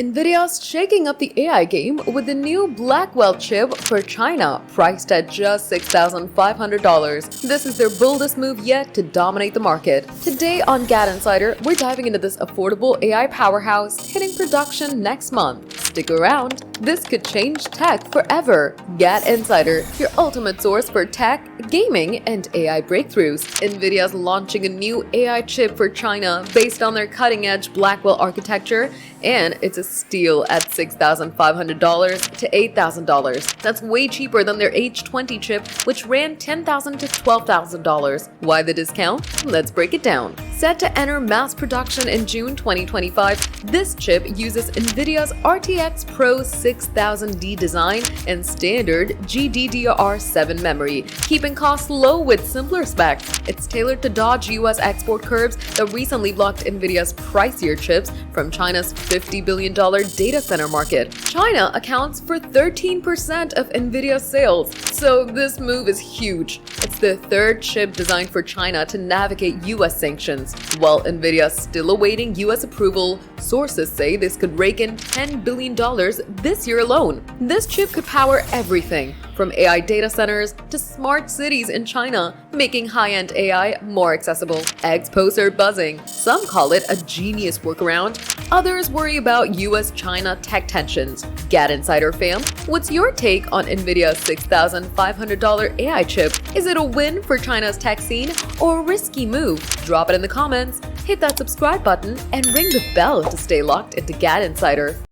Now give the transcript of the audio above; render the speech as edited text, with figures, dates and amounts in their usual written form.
Nvidia's shaking up the AI game with the new Blackwell chip for China, priced at just $6,500. This is their boldest move yet to dominate the market. Today on GadInsider, we're diving into this affordable AI powerhouse hitting production next month. Stick around, this could change tech forever. GadInsider, your ultimate source for tech, gaming, and AI breakthroughs. Nvidia's launching a new AI chip for China based on their cutting-edge Blackwell architecture, and it's a steal at $6,500 to $8,000. That's way cheaper than their H20 chip, which ran $10,000 to $12,000. Why the discount? Let's break it down. Set to enter mass production in June 2025, this chip uses Nvidia's RTX Pro 6000D design and standard GDDR7 memory, keeping costs low with simpler specs. It's tailored to dodge US export curbs that recently blocked Nvidia's pricier chips from China's $50 billion data center market. China accounts for 13% of Nvidia's sales, so this move is huge. It's the third chip designed for China to navigate US sanctions. While Nvidia's still awaiting US approval, sources say this could rake in $10 billion this year alone. This chip could power everything from AI data centers to smart cities in China, making high-end AI more accessible. Experts are buzzing. Some call it a genius workaround. Others worry about US-China tech tensions. GadInsider fam, what's your take on Nvidia's $6,500 AI chip? Is it a win for China's tech scene or a risky move? Drop it in the comments, hit that subscribe button, and ring the bell to stay locked into GadInsider.